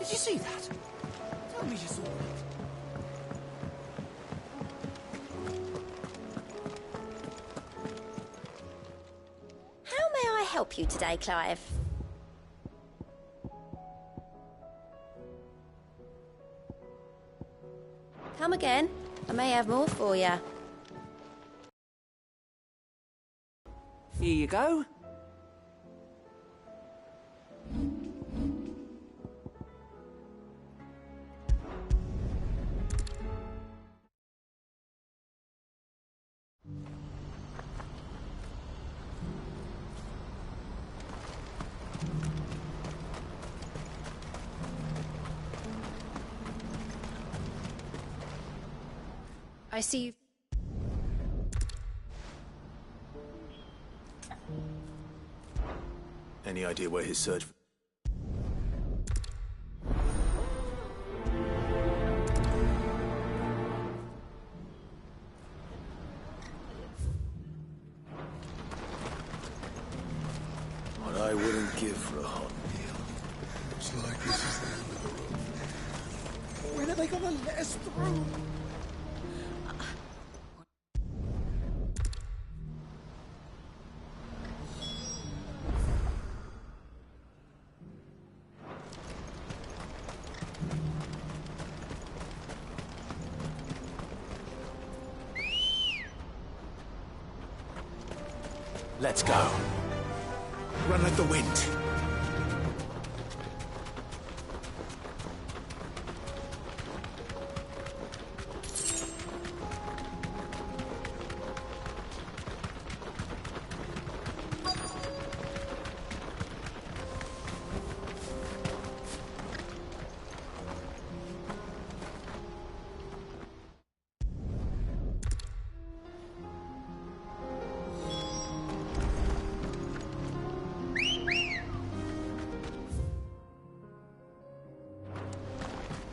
Did you see that? Tell me you saw that. How may I help you today, Clive? Come again. I may have more for you. Here you go. I see you. Any idea where his search... What I wouldn't give for a hot meal. Looks like this is the end of the road. When are they gonna let us through? Let's go. Run like the wind.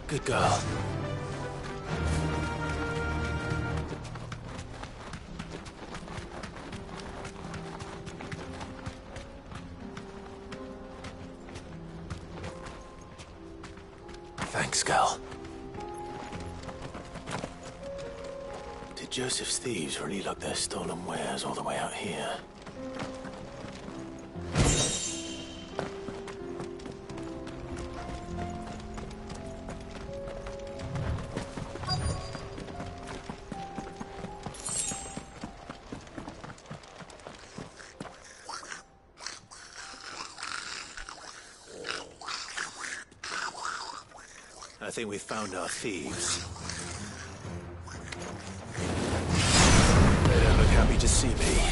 Good girl. Thanks, girl. Did Joseph's thieves really lug their stolen wares all the way out here? I think we found our thieves. They don't look happy to see me.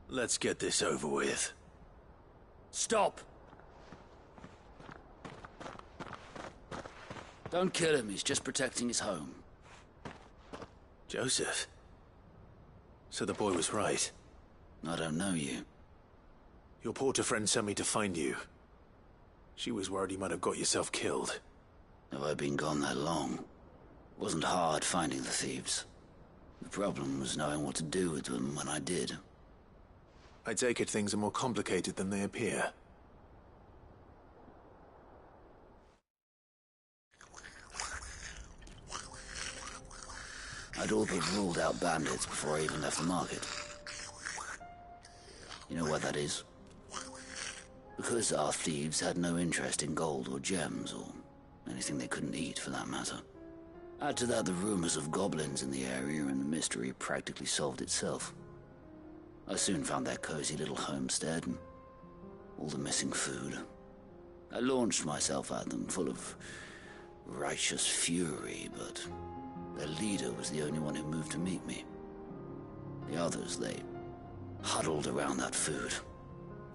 Let's get this over with. Stop! Don't kill him, he's just protecting his home. Joseph? So the boy was right. I don't know you. Your porter friend sent me to find you. She was worried you might have got yourself killed. Have I been gone that long? It wasn't hard finding the thieves. The problem was knowing what to do with them when I did. I take it things are more complicated than they appear. I'd all but ruled out bandits before I even left the market. You know why that is? Because our thieves had no interest in gold or gems, or anything they couldn't eat for that matter. Add to that the rumors of goblins in the area, and the mystery practically solved itself. I soon found that cozy little homestead, and all the missing food. I launched myself at them full of righteous fury, but their leader was the only one who moved to meet me. The others, they huddled around that food,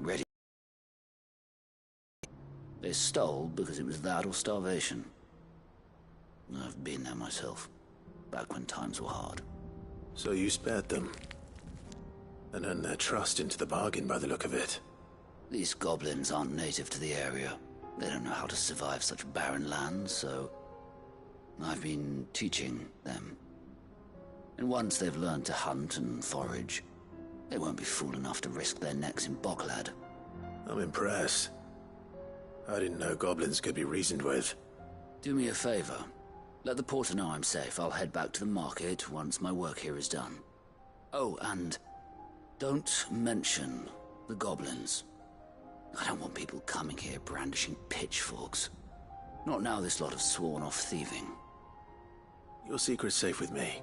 ready. They stole because it was that or starvation. I've been there myself, back when times were hard. So you spared them, and earned their trust into the bargain by the look of it. These goblins aren't native to the area. They don't know how to survive such barren lands, so I've been teaching them. And once they've learned to hunt and forage, they won't be fool enough to risk their necks in Boklad. I'm impressed. I didn't know goblins could be reasoned with. Do me a favor. Let the porter know I'm safe. I'll head back to the market once my work here is done. Oh, and don't mention the goblins. I don't want people coming here brandishing pitchforks. Not now this lot have sworn off thieving. Your secret's safe with me.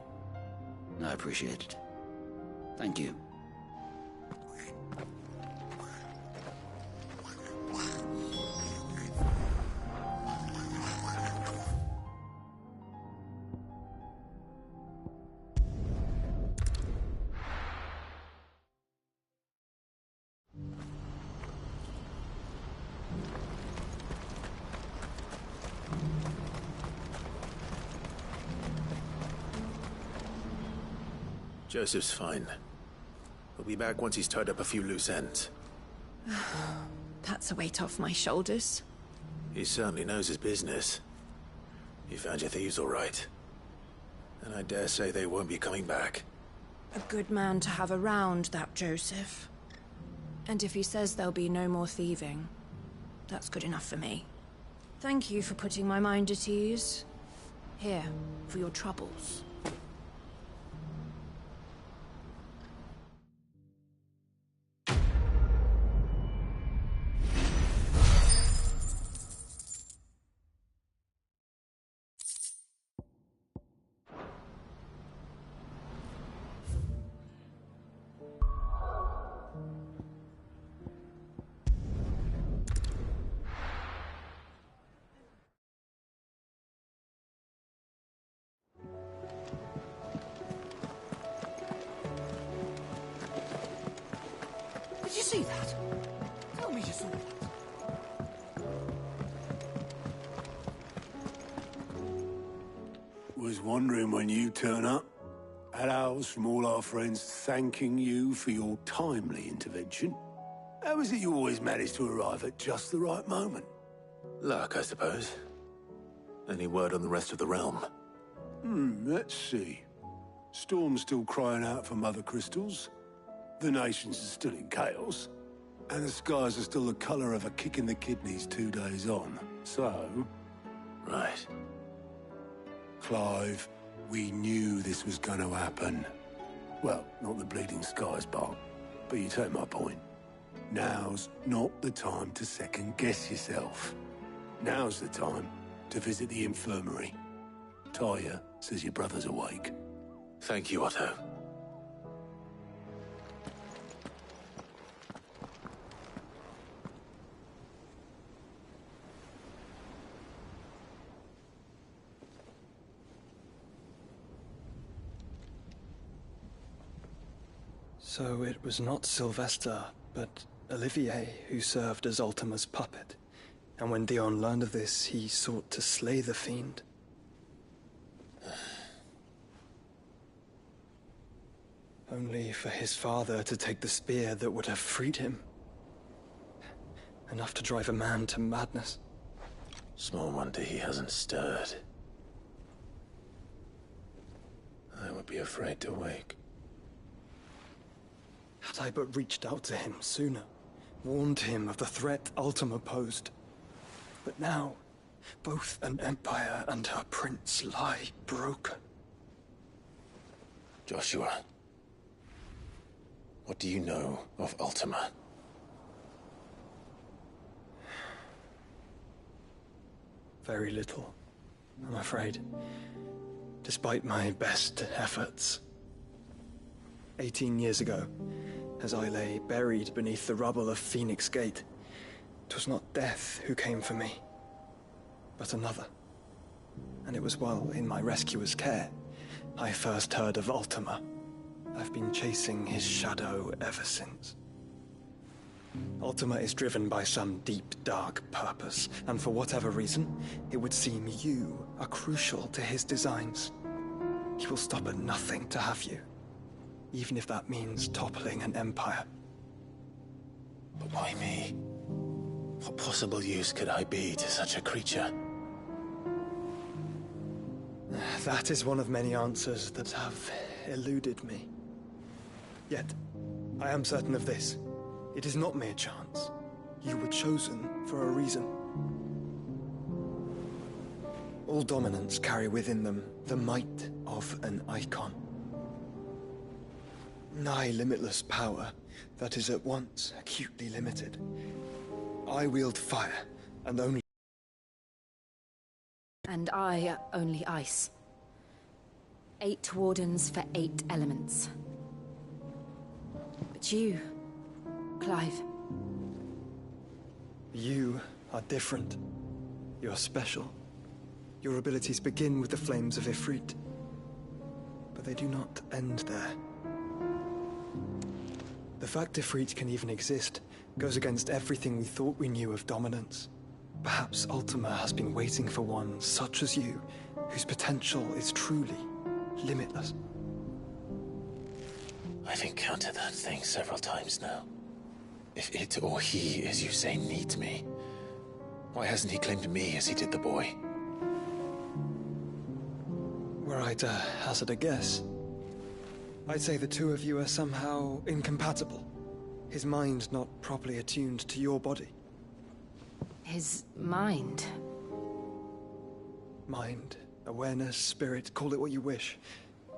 I appreciate it. Thank you. Joseph's fine. He'll be back once he's tied up a few loose ends. That's a weight off my shoulders. He certainly knows his business. You found your thieves all right. And I dare say they won't be coming back. A good man to have around, that Joseph. And if he says there'll be no more thieving, that's good enough for me. Thank you for putting my mind at ease. Here, for your troubles. Did you see that? Tell me you saw that. Was wondering when you turn up. Had owls from all our friends thanking you for your timely intervention. How is it you always manage to arrive at just the right moment? Luck, I suppose. Any word on the rest of the realm? Let's see. Storm's still crying out for Mother Crystals. The nations are still in chaos. And the skies are still the colour of a kick in the kidneys 2 days on. So... Right. Clive, we knew this was going to happen. Well, not the bleeding skies part, but you take my point. Now's not the time to second-guess yourself. Now's the time to visit the infirmary. Talia says your brother's awake. Thank you, Otto. So it was not Sylvester, but Olivier who served as Ultima's puppet. And when Dion learned of this, he sought to slay the fiend. Only for his father to take the spear that would have freed him. Enough to drive a man to madness. Small wonder he hasn't stirred. I would be afraid to wake. Had I but reached out to him sooner, warned him of the threat Ultima posed. But now, both an empire and her prince lie broken. Joshua, what do you know of Ultima? Very little, I'm afraid. Despite my best efforts. 18 years ago, as I lay buried beneath the rubble of Phoenix Gate, 'Twas not death who came for me, but another. And it was while in my rescuer's care I first heard of Ultima. I've been chasing his shadow ever since. Ultima is driven by some deep, dark purpose, and for whatever reason, it would seem you are crucial to his designs. He will stop at nothing to have you, even if that means toppling an empire. But why me? What possible use could I be to such a creature? That is one of many answers that have eluded me. Yet, I am certain of this. It is not mere chance. You were chosen for a reason. All dominants carry within them the might of an icon. Nigh limitless power that is at once acutely limited. I wield fire, and only... And I only ice. 8 wardens for 8 elements. But you, Clive. You are different. You're special. Your abilities begin with the flames of Ifrit. But they do not end there. The fact Ifrit can even exist goes against everything we thought we knew of dominance. Perhaps Ultima has been waiting for one such as you, whose potential is truly limitless. I've encountered that thing several times now. If it or he, as you say, needs me, why hasn't he claimed me as he did the boy? Were I to hazard a guess, I'd say the two of you are somehow incompatible. His mind not properly attuned to your body. His mind. Mind, awareness, spirit, call it what you wish.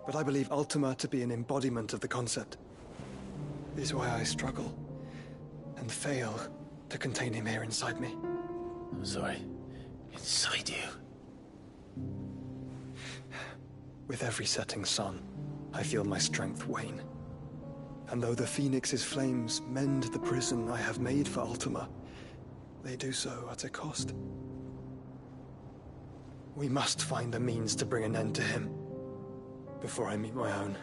But I believe Ultima to be an embodiment of the concept. This is why I struggle and fail to contain him here inside me. I'm sorry. Inside you? With every setting sun, I feel my strength wane. And though the Phoenix's flames mend the prison I have made for Ultima, they do so at a cost. We must find a means to bring an end to him before I meet my own.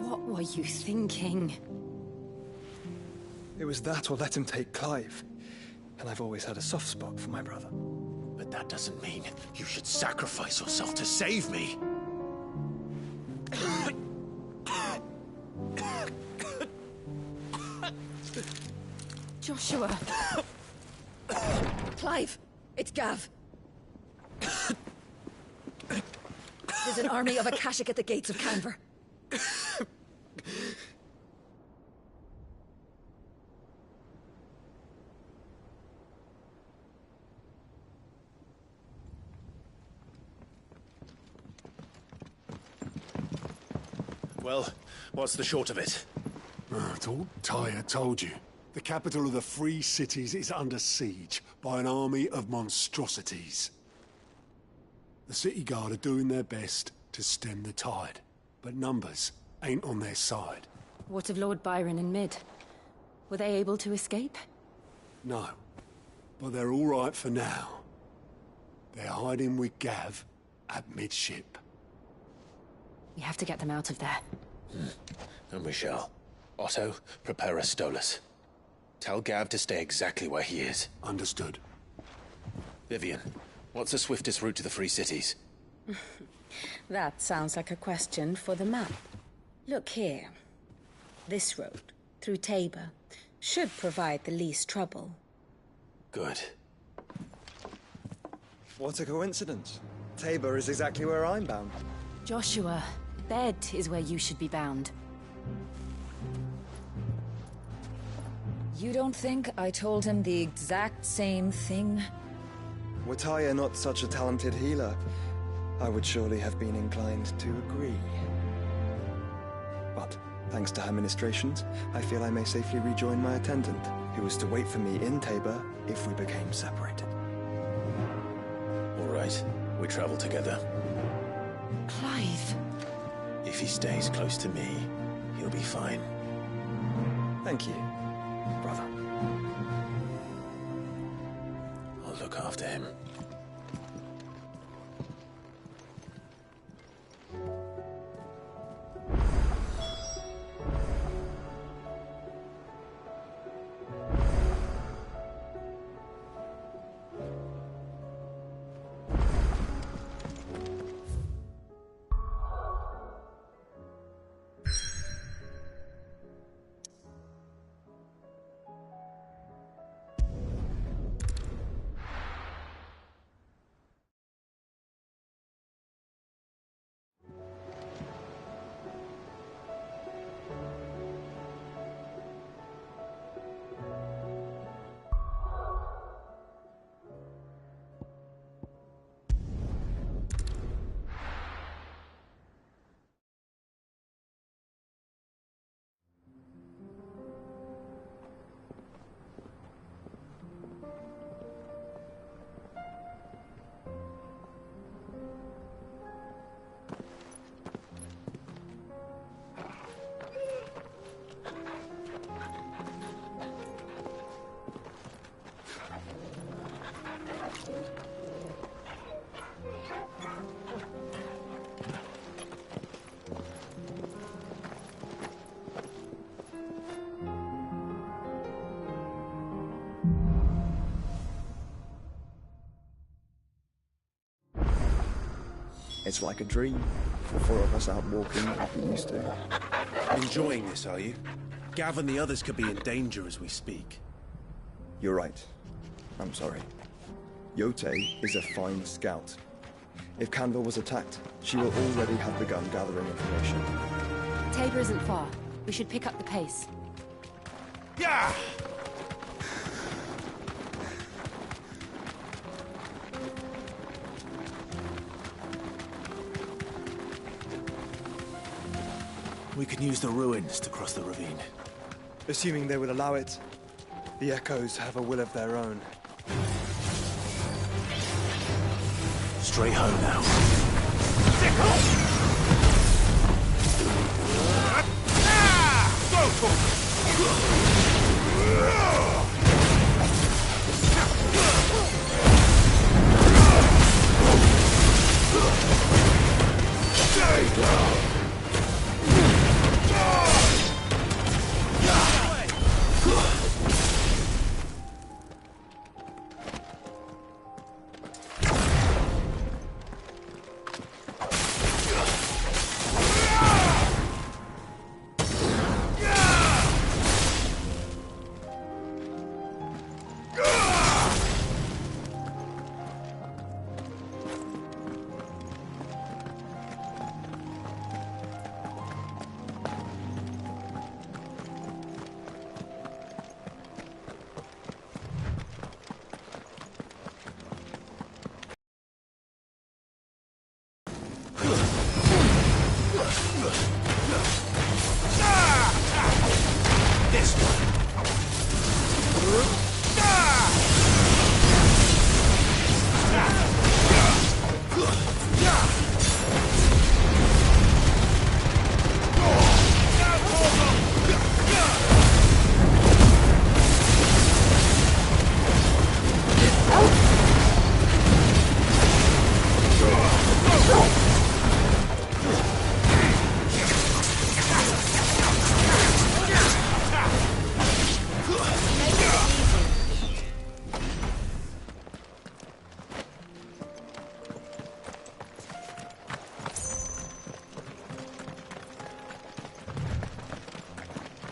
What were you thinking? It was that or let him take Clive. And I've always had a soft spot for my brother. But that doesn't mean you should sacrifice yourself to save me. Joshua! Clive! It's Gav! There's an army of Akashic at the gates of Canver. Well, what's the short of it? It's all Tyr told you. The capital of the Free Cities is under siege by an army of monstrosities. The City Guard are doing their best to stem the tide, but numbers ain't on their side. What of Lord Byron and Mid? Were they able to escape? No, but they're all right for now. They're hiding with Gav at midship. We have to get them out of there. And we shall. Otto, prepare a Stolas. Tell Gav to stay exactly where he is. Understood. Vivian, what's the swiftest route to the Free Cities? That sounds like a question for the map. Look here. This road, through Tabor, should provide the least trouble. Good. What a coincidence. Tabor is exactly where I'm bound. Joshua, bed is where you should be bound. You don't think I told him the exact same thing? Were Tyr not such a talented healer, I would surely have been inclined to agree. But, thanks to her ministrations, I feel I may safely rejoin my attendant, who was to wait for me in Tabor if we became separated. All right, we travel together. Clive! If he stays close to me, he'll be fine. Thank you, brother. will look after him. It's like a dream. The four of us out walking like we used to. Enjoying this, are you? Gav and the others could be in danger as we speak. You're right. I'm sorry. Yote is a fine scout. If Canville was attacked, she will already have begun gathering information. Tabor isn't far. We should pick up the pace. Yeah! We can use the ruins to cross the ravine. Assuming they will allow it, the Echoes have a will of their own. Straight home now.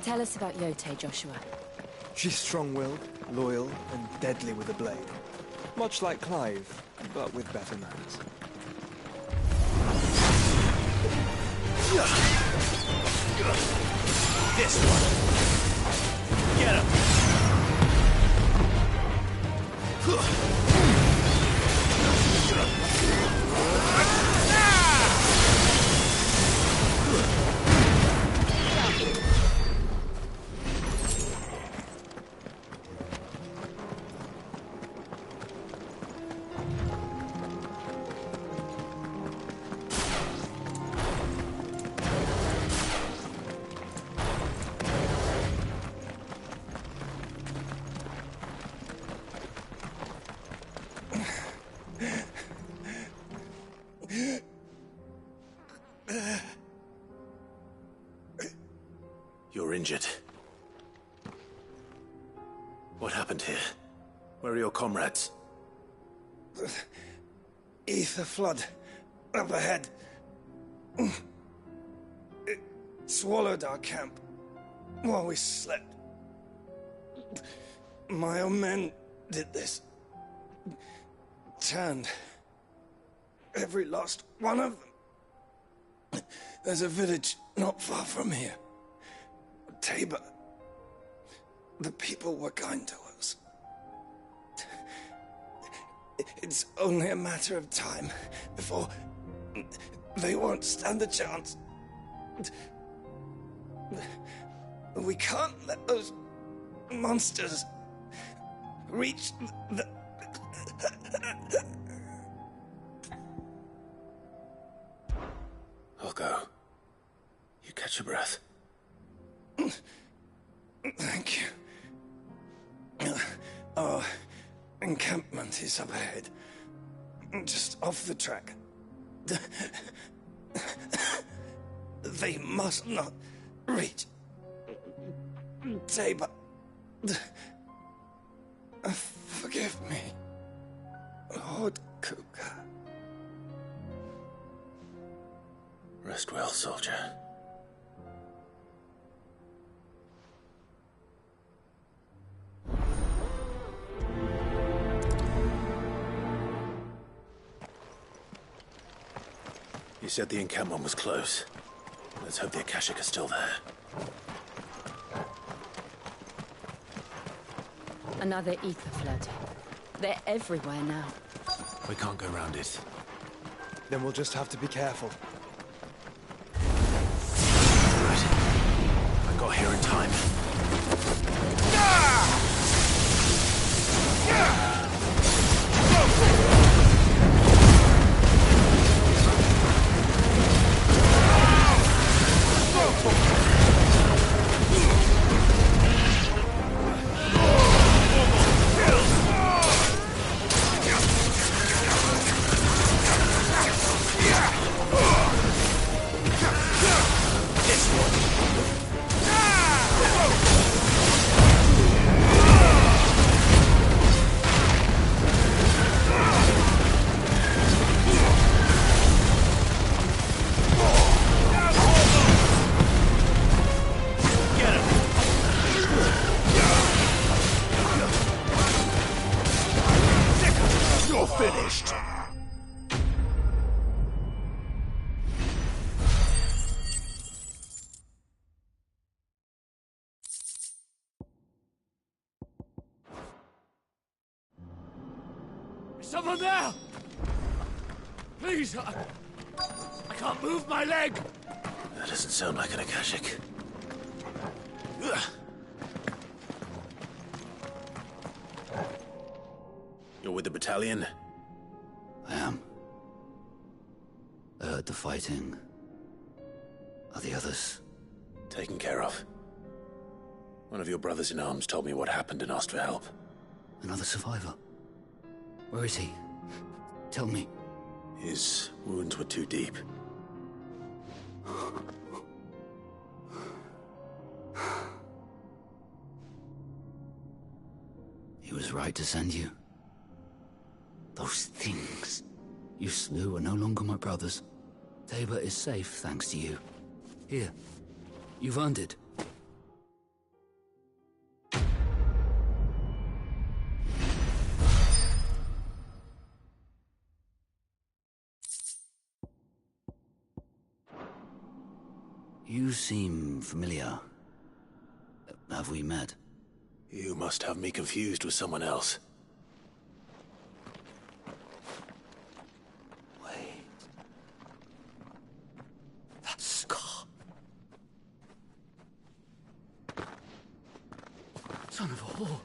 Tell us about Yote, Joshua. She's strong-willed, loyal, and deadly with a blade. Much like Clive, but with better manners. This one. Get him. injured. What happened here? Where are your comrades? Ether flood up ahead. It swallowed our camp while we slept. My own men did this. Turned every last one of them. There's a village not far from here. Tabor. The people were kind to us. It's only a matter of time before they won't stand a chance. We can't let those monsters reach the... I'll go. You catch your breath. Thank you. Our encampment is up ahead. Just off the track. They must not reach Tabor. Forgive me, Lord Kupka. Rest well, soldier. You said the encampment was close. Let's hope the Akashic are still there. Another ether flood. They're everywhere now. We can't go around it. Then we'll just have to be careful. Right. I got here in time. Someone there! Please, I can't move my leg! That doesn't sound like an Akashic. You're with the battalion? I am. I heard the fighting. Are the others? Taken care of. One of your brothers in arms told me what happened and asked for help. Another survivor? Where is he? Tell me. His wounds were too deep. He was right to send you. Those things you slew are no longer my brothers. Tabor is safe thanks to you. Here, you've earned it. You seem familiar. Have we met? You must have me confused with someone else. Wait. That scar. Son of a whore.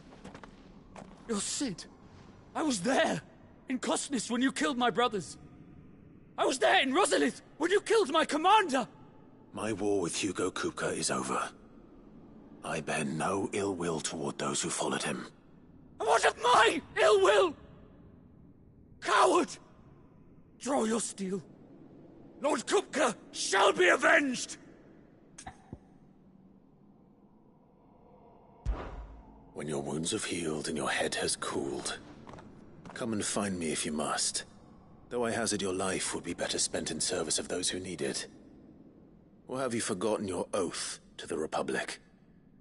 You're Sid. I was there, in Cosnis, when you killed my brothers. I was there in Rosalith, when you killed my commander! My war with Hugo Kupka is over. I bear no ill will toward those who followed him. And what of my ill will? Coward! Draw your steel. Lord Kupka shall be avenged! When your wounds have healed and your head has cooled, come and find me if you must. Though I hazard your life would be better spent in service of those who need it. Or have you forgotten your oath to the Republic?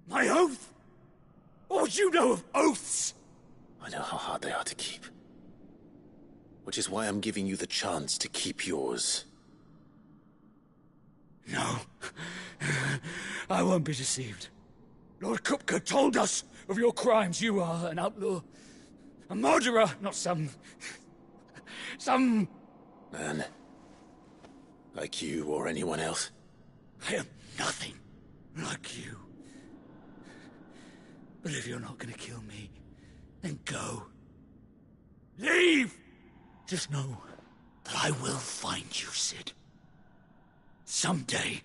My oath? What would you know of oaths? I know how hard they are to keep. Which is why I'm giving you the chance to keep yours. No. I won't be deceived. Lord Kupka told us of your crimes. You are an outlaw. A murderer, not some man. Like you or anyone else. I am nothing like you. But if you're not gonna kill me, then go. Leave! Just know that I will find you, Cid. Someday.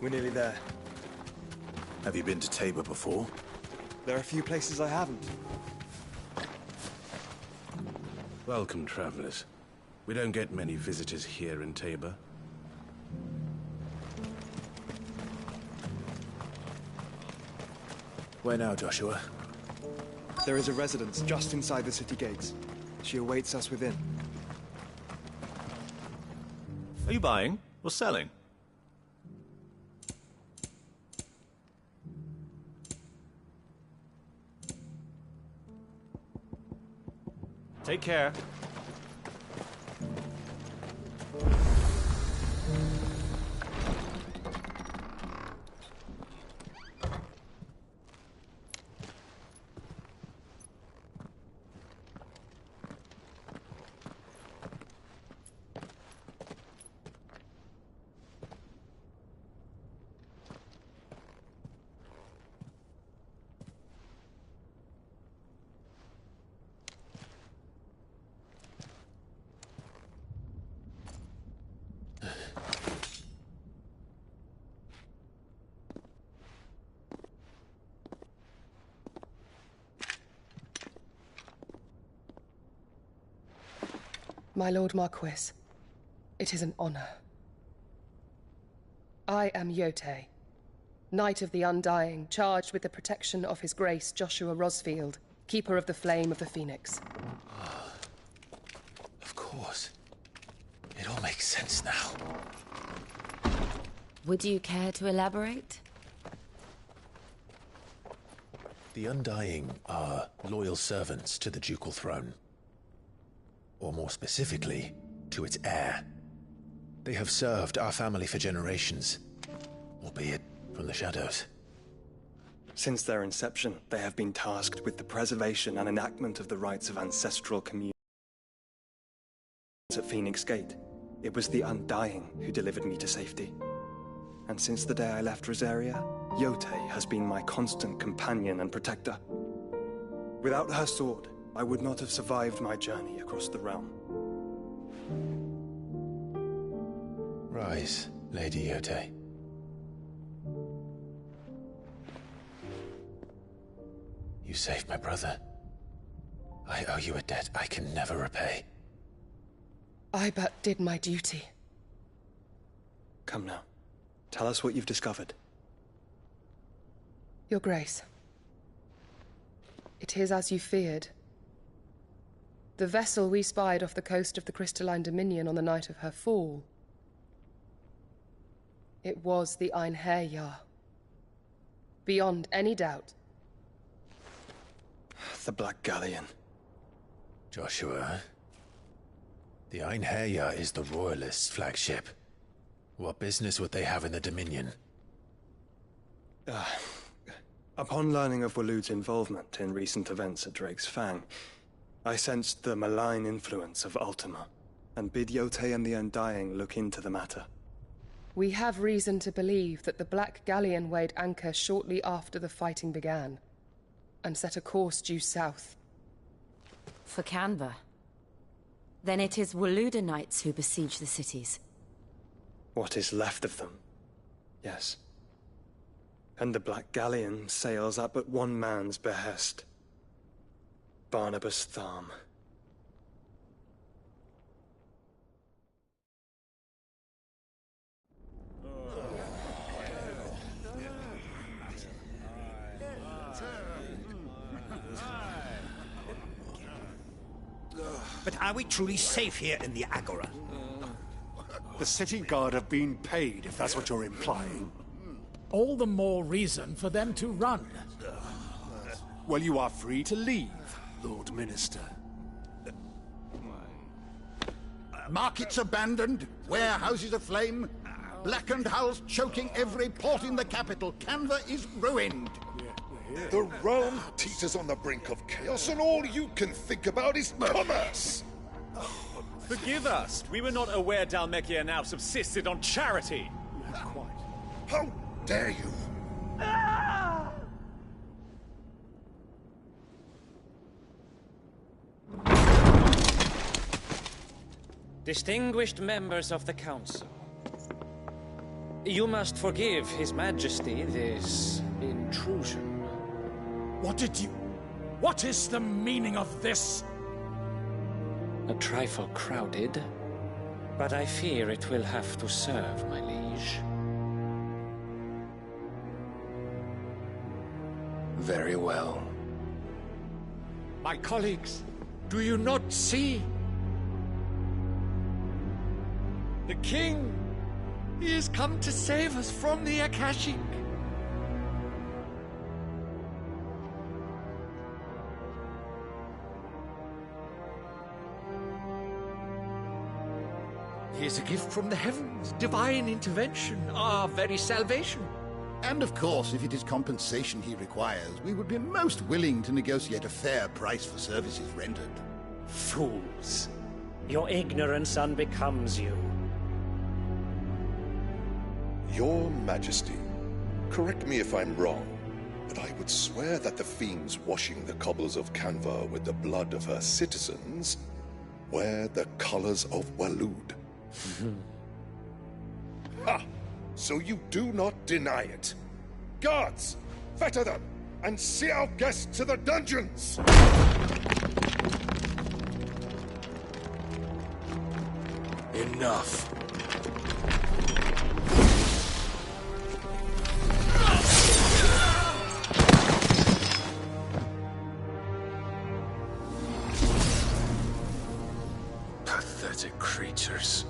We're nearly there. Have you been to Tabor before? There are a few places I haven't. Welcome, travelers. We don't get many visitors here in Tabor. Where now, Joshua? There is a residence just inside the city gates. She awaits us within. Are you buying or selling? Take care. My Lord Marquis, it is an honor. I am Yotei, Knight of the Undying, charged with the protection of His Grace Joshua Rosfield, Keeper of the Flame of the Phoenix. Of course. It all makes sense now. Would you care to elaborate? The Undying are loyal servants to the ducal throne. Or more specifically, to its heir. They have served our family for generations, albeit from the shadows. Since their inception, they have been tasked with the preservation and enactment of the rights of ancestral communities. At Phoenix Gate, it was the Undying who delivered me to safety. And since the day I left Rosaria, Yotei has been my constant companion and protector. Without her sword, I would not have survived my journey across the realm. Rise, Lady Yotei. You saved my brother. I owe you a debt I can never repay. I but did my duty. Come now. Tell us what you've discovered. Your Grace. It is as you feared. The vessel we spied off the coast of the Crystalline Dominion on the night of her fall. It was the Einherjar. Beyond any doubt. The Black Galleon. Joshua, the Einherjar is the Royalists' flagship. What business would they have in the Dominion? Upon learning of Waloed's involvement in recent events at Drake's Fang, I sensed the malign influence of Ultima, and bid Yotei and the Undying look into the matter. We have reason to believe that the Black Galleon weighed anchor shortly after the fighting began, and set a course due south. For Canva. Then it is Waloeda Knights who besiege the cities. What is left of them, yes. And the Black Galleon sails at but one man's behest. Barnabas Tharm. But are we truly safe here in the Agora? The city guard have been paid, if that's what you're implying. All the more reason for them to run. Well, you are free to leave, Lord Minister. Markets abandoned, warehouses aflame, blackened hulls choking every port in the capital. Canva is ruined. The realm teeters on the brink of chaos, and all you can think about is commerce! Forgive us. We were not aware Dhalmekia now subsisted on charity. How dare you! Distinguished members of the Council, you must forgive His Majesty this intrusion. What is the meaning of this? A trifle crowded, but I fear it will have to serve, my liege. Very well. My colleagues, do you not see? The king! He has come to save us from the Akashic! He is a gift from the heavens, divine intervention, our very salvation. And of course, if it is compensation he requires, we would be most willing to negotiate a fair price for services rendered. Fools. Your ignorance unbecomes you. Your Majesty, correct me if I'm wrong, but I would swear that the fiends washing the cobbles of Canva with the blood of her citizens wear the colors of Waloed. Ha! So you do not deny it. Guards, fetter them, and see our guests to the dungeons! Enough. Pathetic creatures.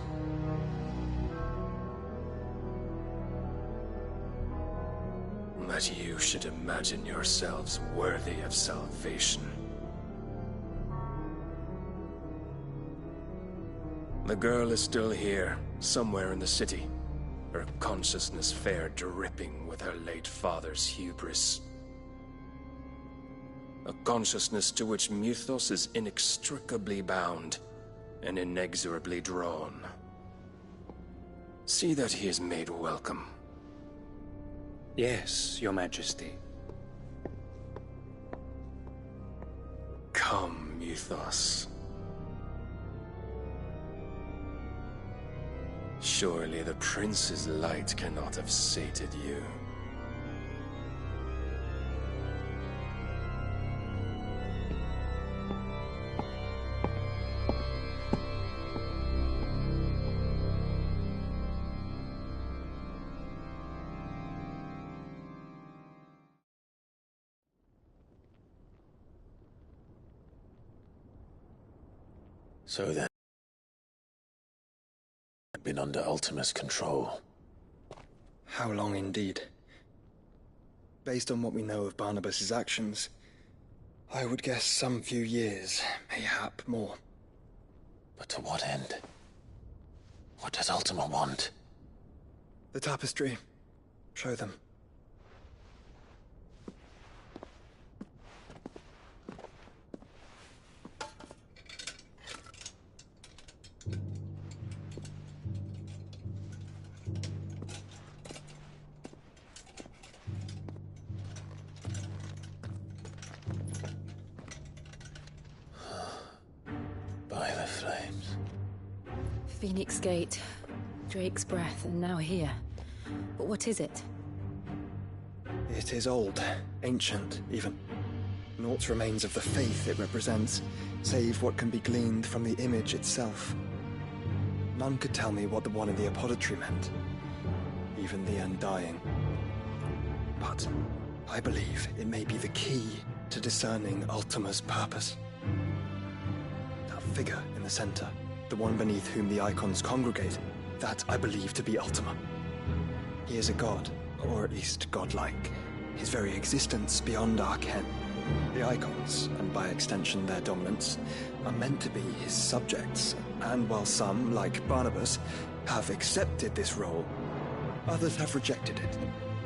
That you should imagine yourselves worthy of salvation. The girl is still here, somewhere in the city. Her consciousness fair dripping with her late father's hubris. A consciousness to which Mythos is inextricably bound and inexorably drawn. See that he is made welcome. Yes, Your Majesty. Come, Mythos. Surely the prince's light cannot have sated you. So then, been under Ultima's control. How long indeed? Based on what we know of Barnabas's actions, I would guess some few years, mayhap more. But to what end? What does Ultima want? The tapestry. Show them. By the flames. Phoenix Gate, Drake's Breath, and now here. But what is it? It is old, ancient, even. Naught remains of the faith it represents, save what can be gleaned from the image itself. None could tell me what the one in the apothecary meant, even the Undying. But I believe it may be the key to discerning Ultima's purpose. That figure in the center, the one beneath whom the icons congregate, that I believe to be Ultima. He is a god, or at least godlike, his very existence beyond our ken. The icons, and by extension their dominants, are meant to be his subjects, and while some, like Barnabas, have accepted this role, others have rejected it,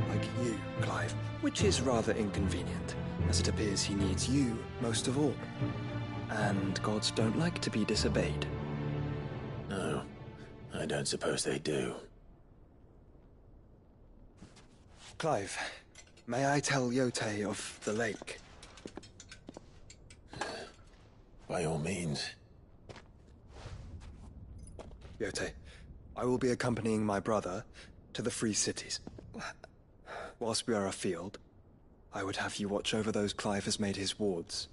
like you, Clive, which is rather inconvenient, as it appears he needs you most of all. And gods don't like to be disobeyed. No, I don't suppose they do. Clive, may I tell Yotei of the lake? By all means. Yotei, I will be accompanying my brother to the Free Cities. Whilst we are afield, I would have you watch over those Clive has made his wards.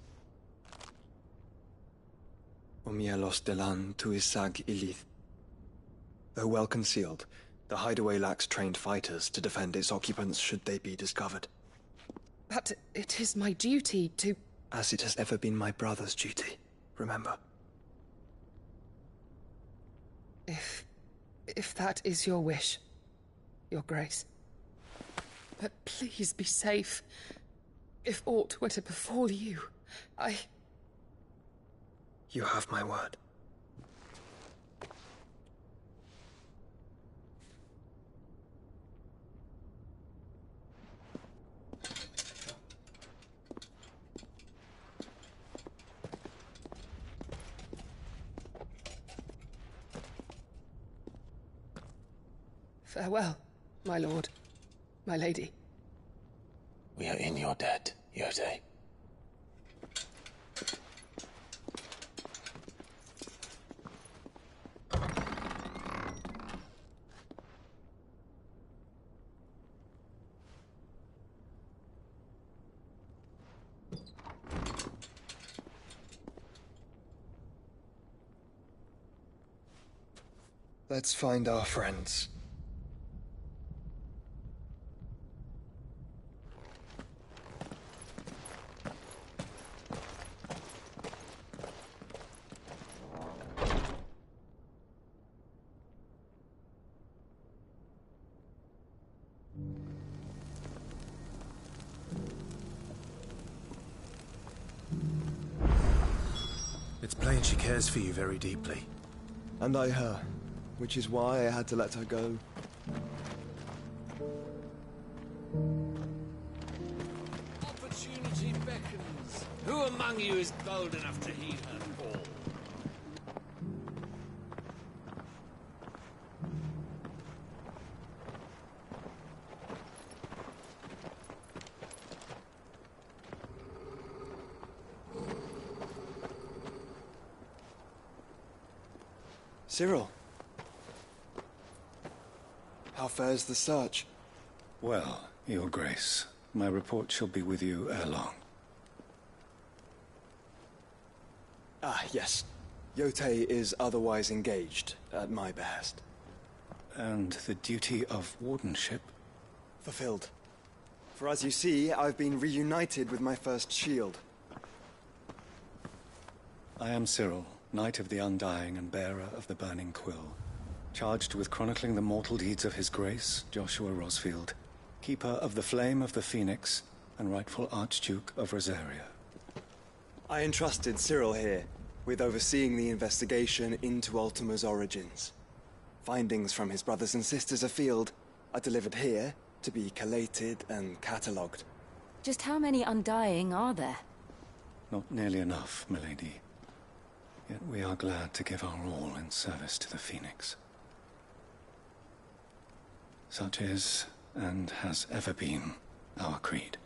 Umielos delan tuisag ilith. Though well concealed, the hideaway lacks trained fighters to defend its occupants should they be discovered. But it is my duty to... As it has ever been my brother's duty, remember. If that is your wish, Your Grace. But please be safe. If aught were to befall you, You have my word. Farewell, my lord, my lady. We are in your debt, Yotei. Let's find our friends. It's plain she cares for you very deeply. And I her, which is why I had to let her go. Opportunity beckons. Who among you is bold enough to heed her call? Cyril. How fares the search? Well, Your Grace, my report shall be with you ere long. Ah, yes. Yotei is otherwise engaged, at my behest. And the duty of wardenship? Fulfilled. For as you see, I've been reunited with my first shield. I am Cyril, Knight of the Undying and bearer of the Burning Quill. Charged with chronicling the mortal deeds of his grace, Joshua Rosfield, keeper of the Flame of the Phoenix and rightful Archduke of Rosaria. I entrusted Cyril here with overseeing the investigation into Ultima's origins. Findings from his brothers and sisters afield are delivered here to be collated and catalogued. Just how many Undying are there? Not nearly enough, milady. Yet we are glad to give our all in service to the Phoenix. Such is, and has ever been, our creed.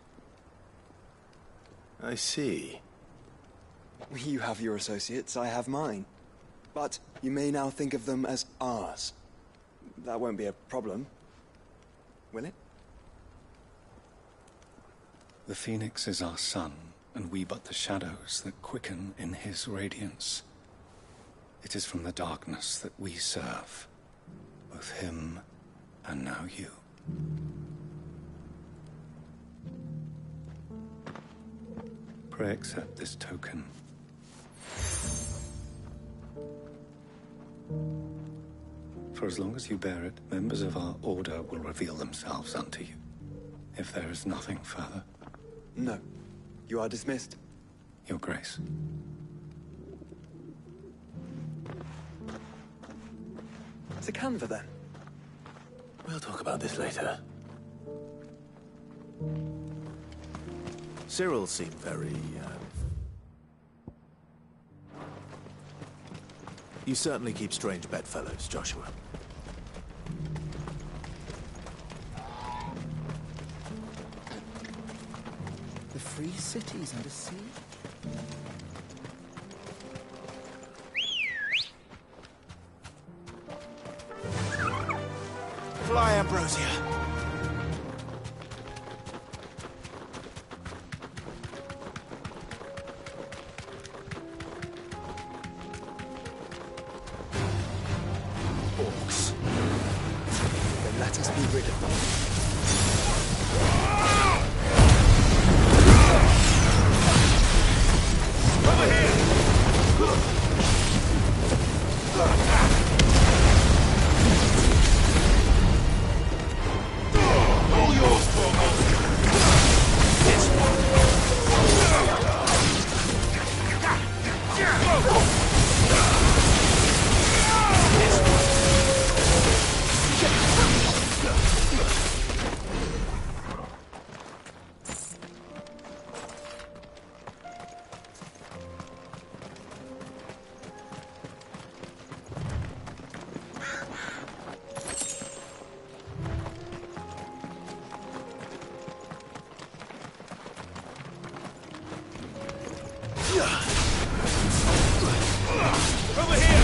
I see. You have your associates, I have mine. But you may now think of them as ours. That won't be a problem, will it? The Phoenix is our sun, and we but the shadows that quicken in his radiance. It is from the darkness that we serve, both him and now you. Pray accept this token. For as long as you bear it, members of our order will reveal themselves unto you. If there is nothing further. No. You are dismissed. Your Grace. To Canva, then. We'll talk about this later. Cyril seemed very, You certainly keep strange bedfellows, Joshua. The free cities under siege? Fly, Ambrosia! Orcs. Then let us be rid of them. Over here! All yours, Tormund! Over here!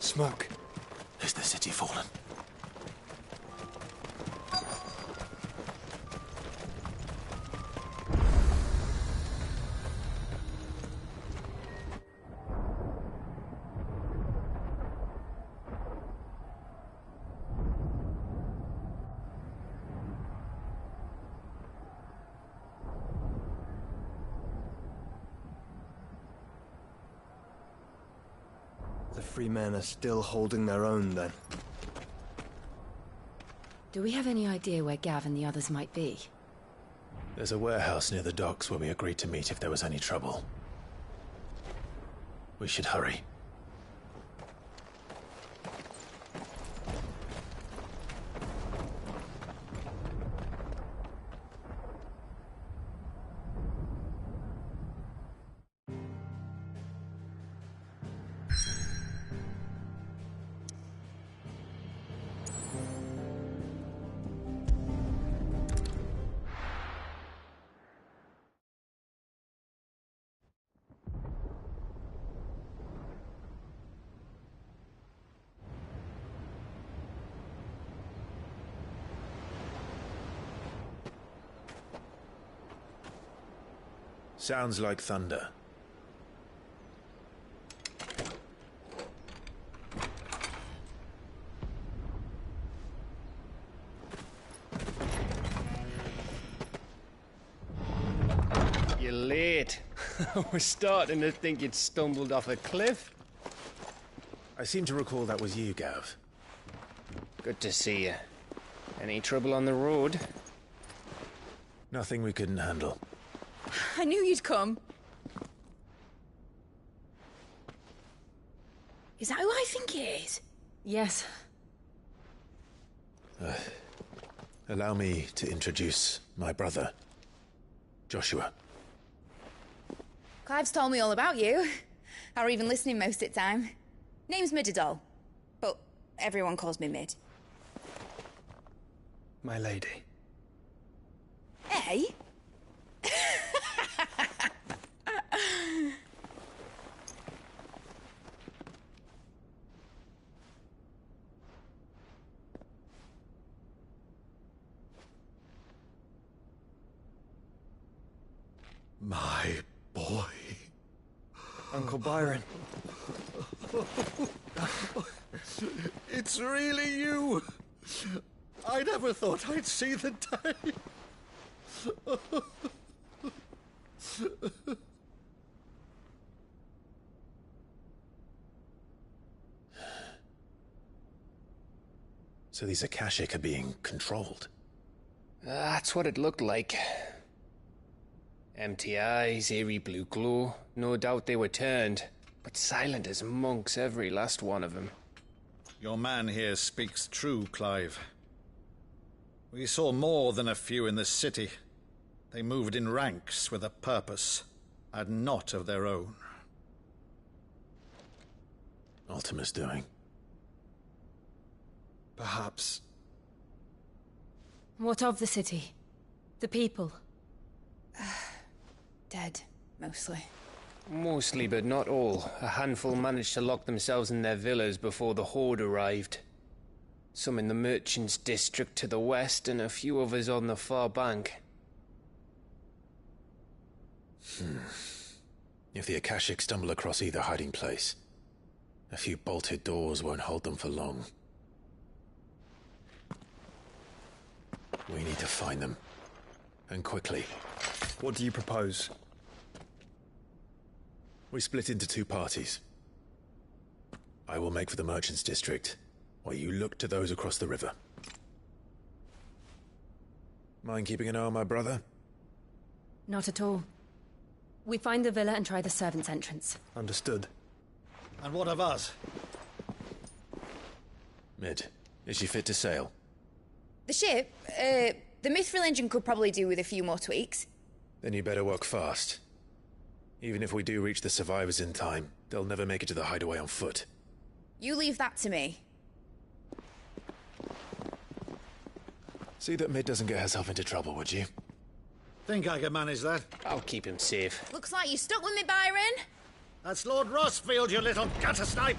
Smoke. Is the city fallen? The free men are still holding their own, then. Do we have any idea where Gav and the others might be? There's a warehouse near the docks where we agreed to meet if there was any trouble. We should hurry. Sounds like thunder. You're late. I was starting to think you'd stumbled off a cliff. I seem to recall that was you, Gav. Good to see you. Any trouble on the road? Nothing we couldn't handle. I knew you'd come. Is that who I think it is? Yes. Allow me to introduce my brother, Joshua. Clive's told me all about you. Or even listening most of the time. Name's Midadol, but everyone calls me Mid. My lady. Hey? My boy. Uncle Byron. It's really you. I never thought I'd see the day. So these Akashic are being controlled? That's what it looked like. Empty eyes, eerie blue glow. No doubt they were turned, but silent as monks, every last one of them. Your man here speaks true, Clive. We saw more than a few in the city. They moved in ranks with a purpose, and not of their own. Ultima's doing. Perhaps. What of the city? The people? Dead, mostly. Mostly, but not all. A handful managed to lock themselves in their villas before the Horde arrived. Some in the Merchants' District to the west, and a few others on the far bank. If the Akashic stumble across either hiding place, a few bolted doors won't hold them for long. We need to find them. And quickly. What do you propose? We split into two parties. I will make for the Merchants' District, while you look to those across the river. Mind keeping an eye on my brother? Not at all. We find the villa and try the servants' entrance. Understood. And what of us? Mid, is she fit to sail? The ship, the Mithril engine could probably do with a few more tweaks. Then you better work fast. Even if we do reach the survivors in time, they'll never make it to the hideaway on foot. You leave that to me. See that Mid doesn't get herself into trouble, would you? Think I can manage that? I'll keep him safe. Looks like you stuck with me, Byron. That's Lord Rossfield, you little gutter snipe!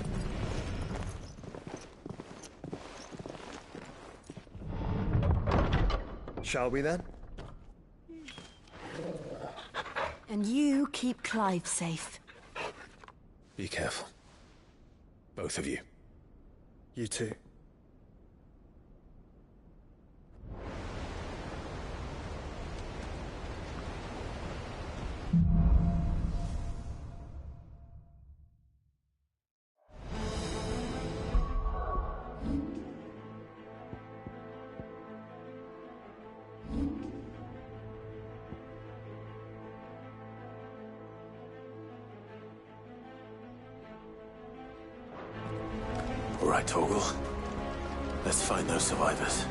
Shall we then? And you keep Clive safe. Be careful. Both of you. You too. All right, Torgal. Let's find those survivors.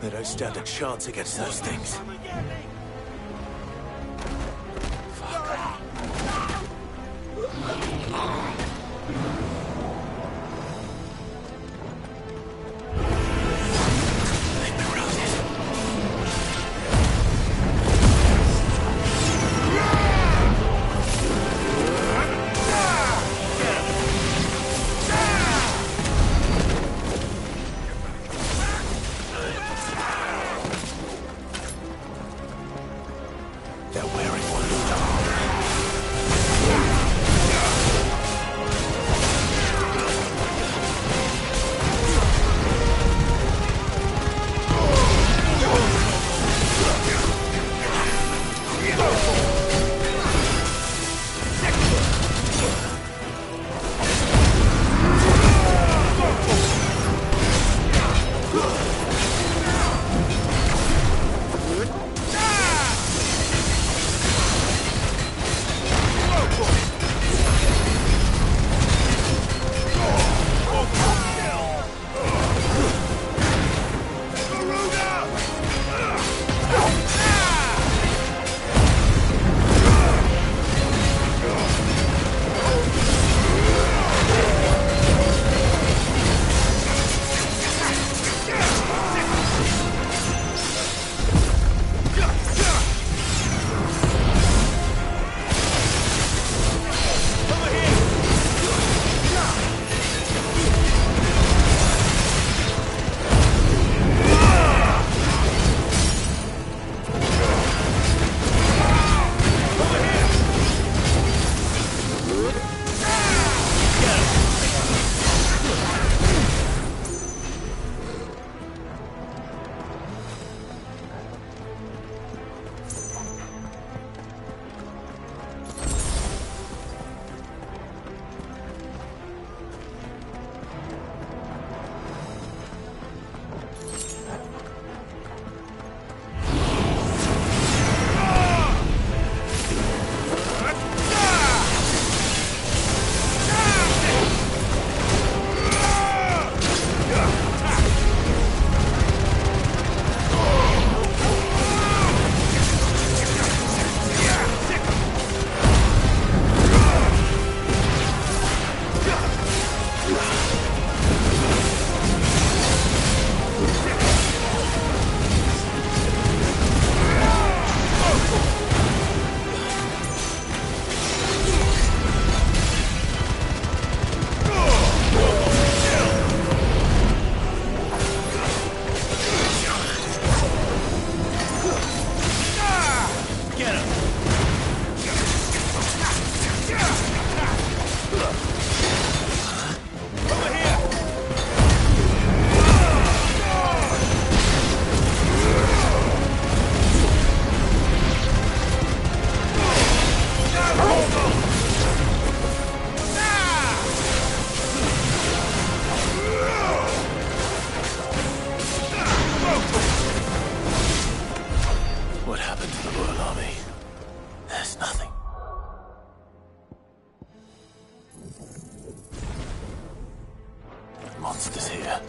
They don't stand a chance against those things. monsters here.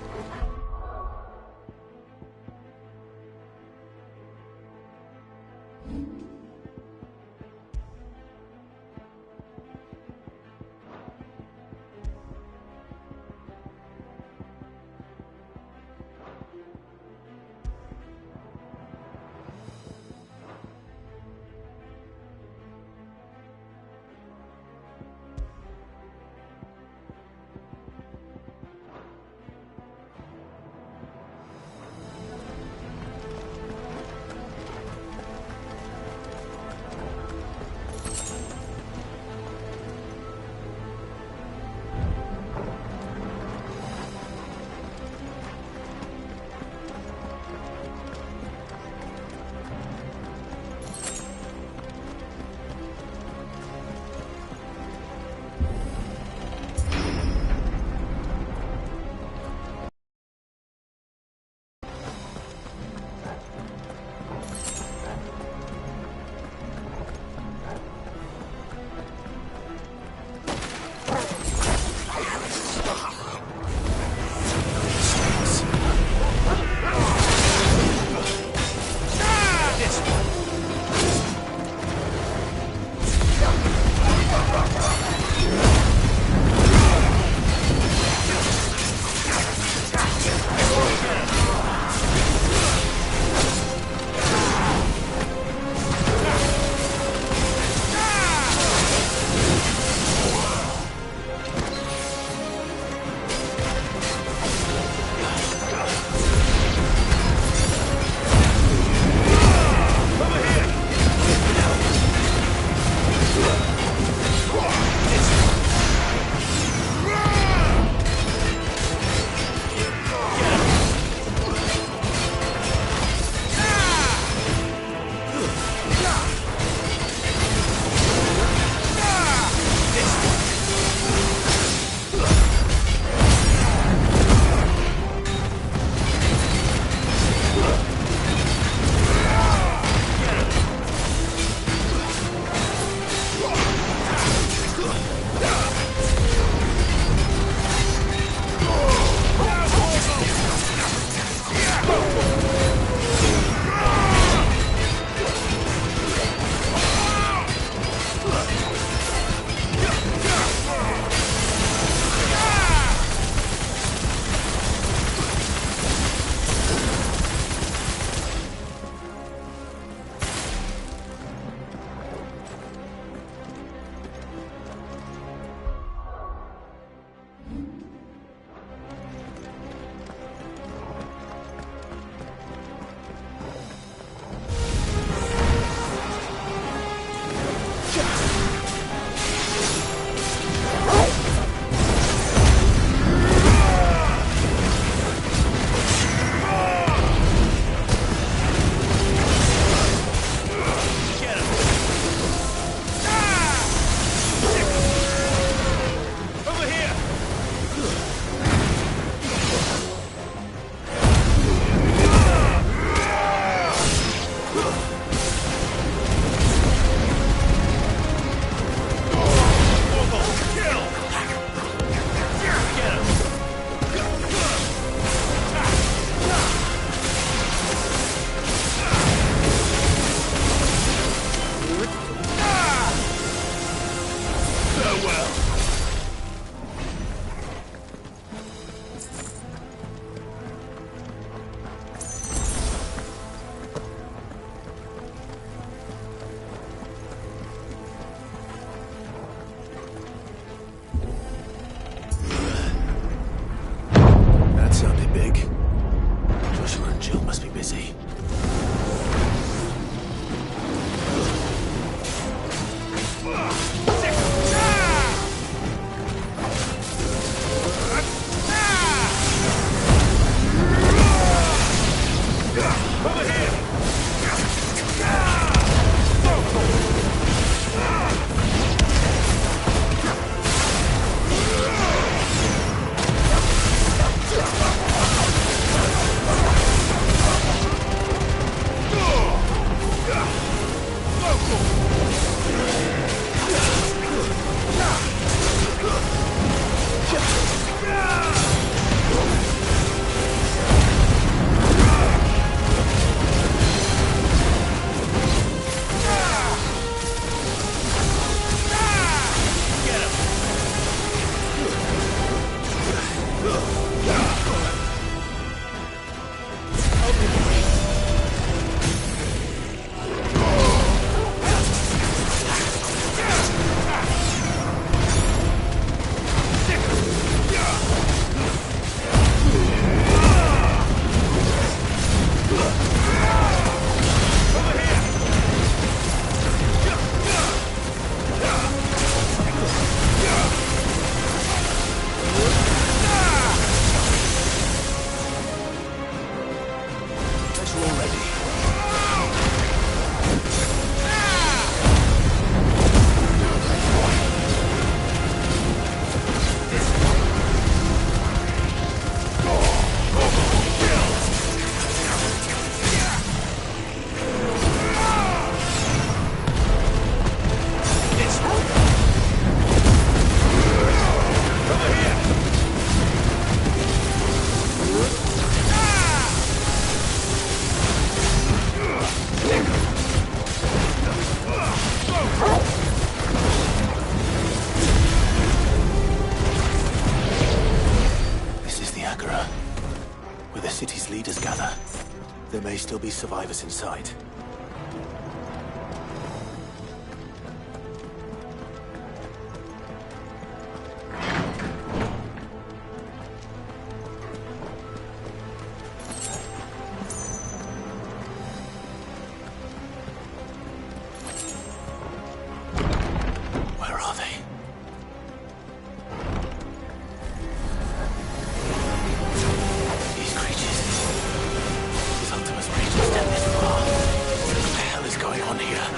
Farewell! That sounded big. Joshua and Jill must be busy. Still be survivors inside. Where are they? These creatures. His Ultima's reach extend this far. What the hell is going on here?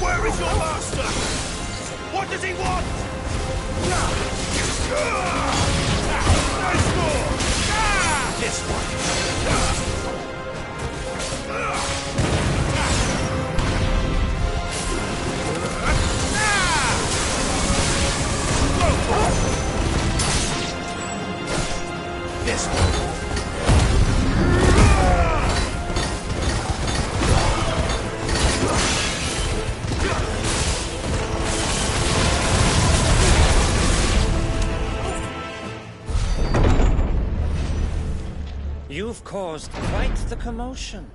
Where is your master? What does he want? Nice more! This one. This one. You've caused quite the commotion.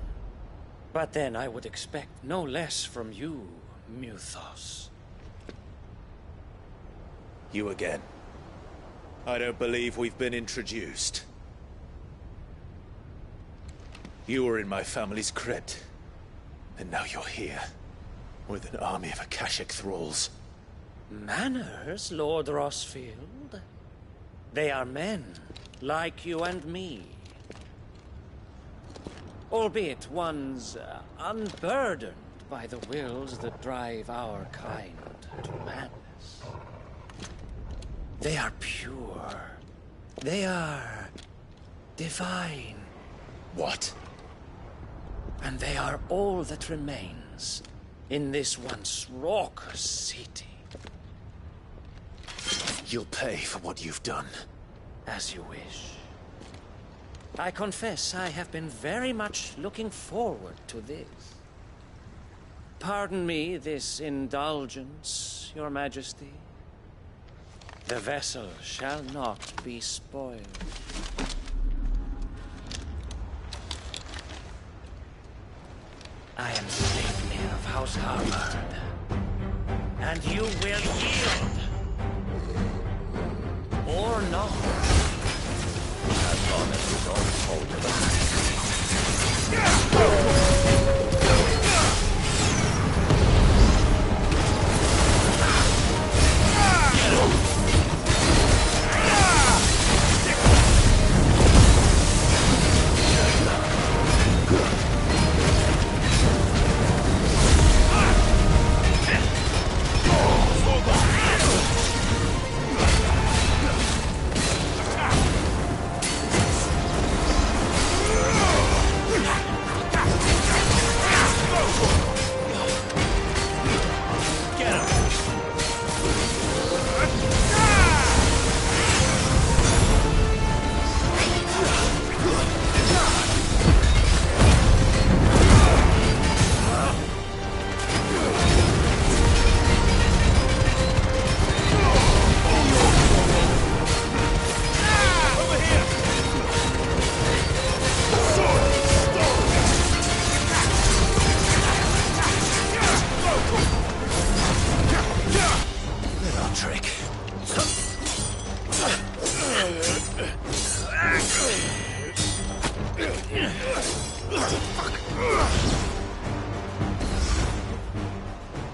But then I would expect no less from you, Muthos. You again. I don't believe we've been introduced. You were in my family's crypt. And now you're here. With an army of Akashic thralls. Manners, Lord Rosfield? They are men, like you and me. Albeit ones unburdened by the wills that drive our kind to madness. They are pure. They are divine. What? And they are all that remains in this once raucous city. You'll pay for what you've done. As you wish. I confess I have been very much looking forward to this. Pardon me this indulgence, Your Majesty. The vessel shall not be spoiled. I am Sleipnir of House Harvard, and you will yield. Or not. As long as you don't hold your back.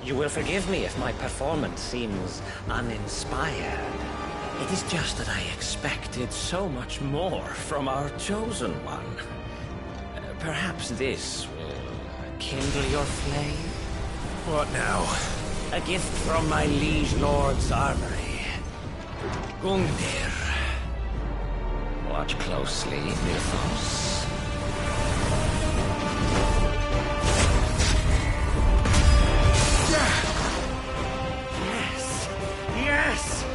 You will forgive me if my performance seems uninspired. It is just that I expected so much more from our chosen one. Perhaps this will kindle your flame? What now? A gift from my liege lord's armory. Gungnir. Watch closely, Mythos. Yes! Yes!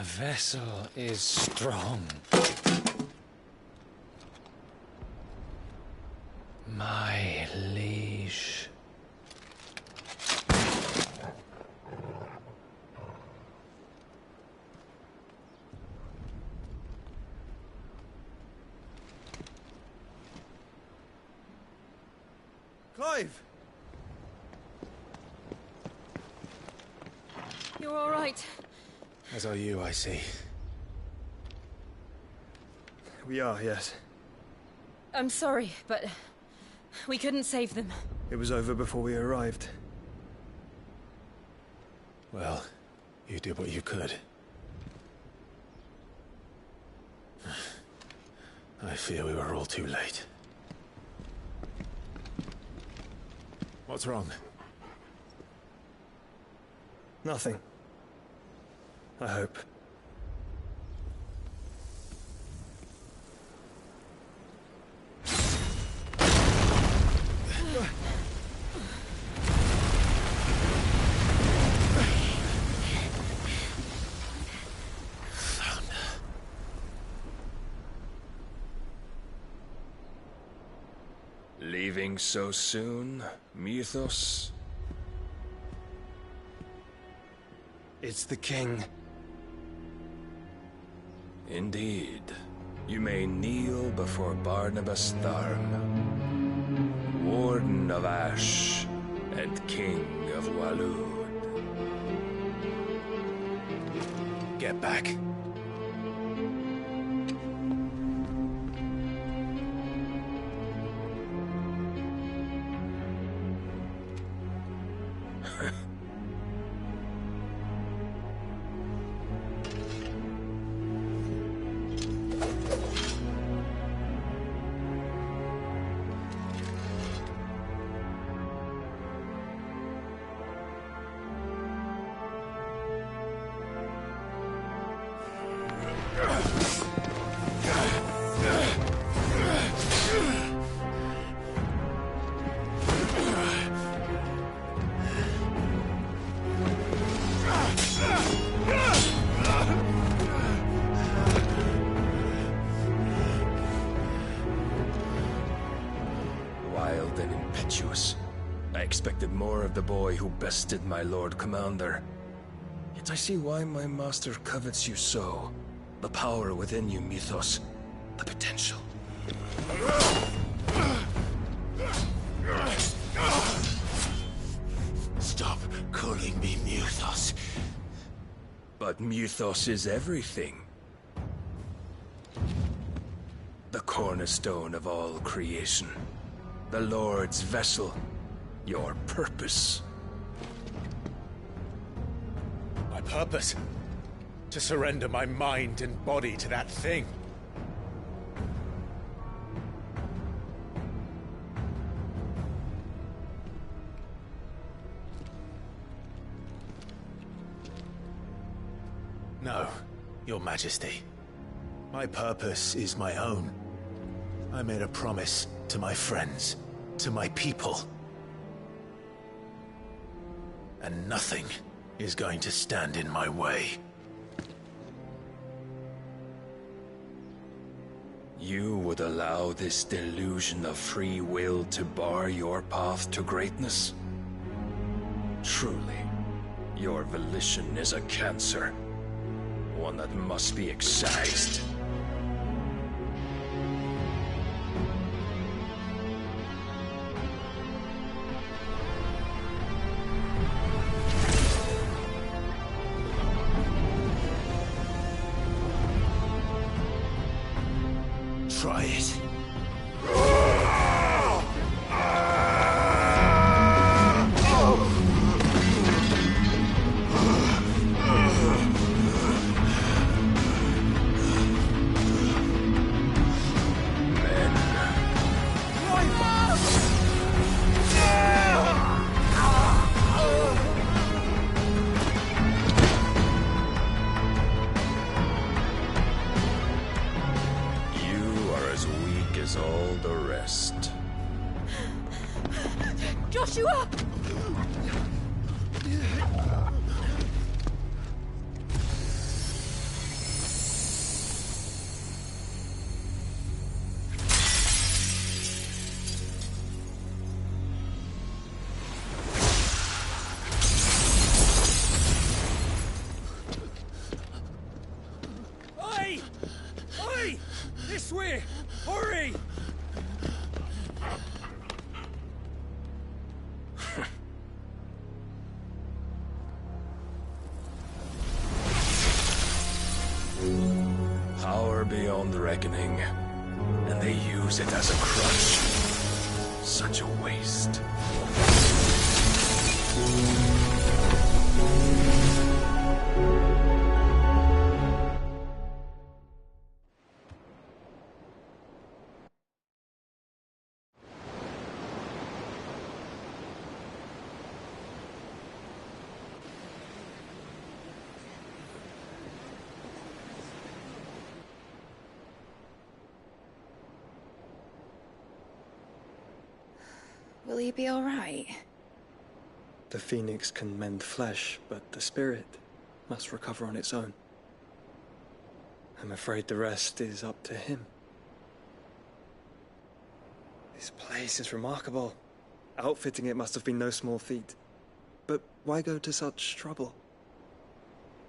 The vessel is strong. My liege. Clive! You're all right. As are you, I see. We are, yes. I'm sorry, but we couldn't save them. It was over before we arrived. Well, you did what you could. I fear we were all too late. What's wrong? Nothing. I hope. Leaving so soon, Mythos? It's the king. Indeed. You may kneel before Barnabas Tharm, Warden of Ash and King of Waloed. Get back. Wild and impetuous. I expected more of the boy who bested my Lord Commander. Yet I see why my master covets you so. The power within you, Mythos. The potential. Stop calling me Mythos. But Mythos is everything. The cornerstone of all creation. The Lord's vessel. Your purpose. My purpose? To surrender my mind and body to that thing. No, Your Majesty. My purpose is my own. I made a promise to my friends, to my people. And nothing is going to stand in my way. You would allow this delusion of free will to bar your path to greatness? Truly, your volition is a cancer. One that must be excised. Try it. All the rest. Joshua! beyond reckoning, and they use it as a crutch. Such a waste. Will he be all right? The phoenix can mend flesh, but the spirit must recover on its own. I'm afraid the rest is up to him. This place is remarkable. Outfitting it must have been no small feat. But why go to such trouble?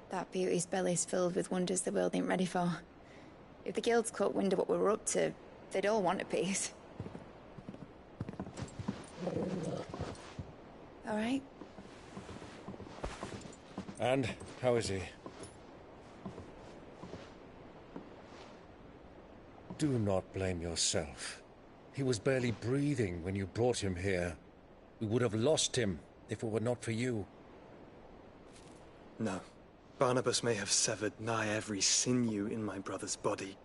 That beauty's belly's filled with wonders the world ain't ready for. If the guilds caught wind of what we were up to, they'd all want a piece. All right? And how is he? Do not blame yourself. He was barely breathing when you brought him here. We would have lost him if it were not for you. No. Barnabas may have severed nigh every sinew in my brother's body.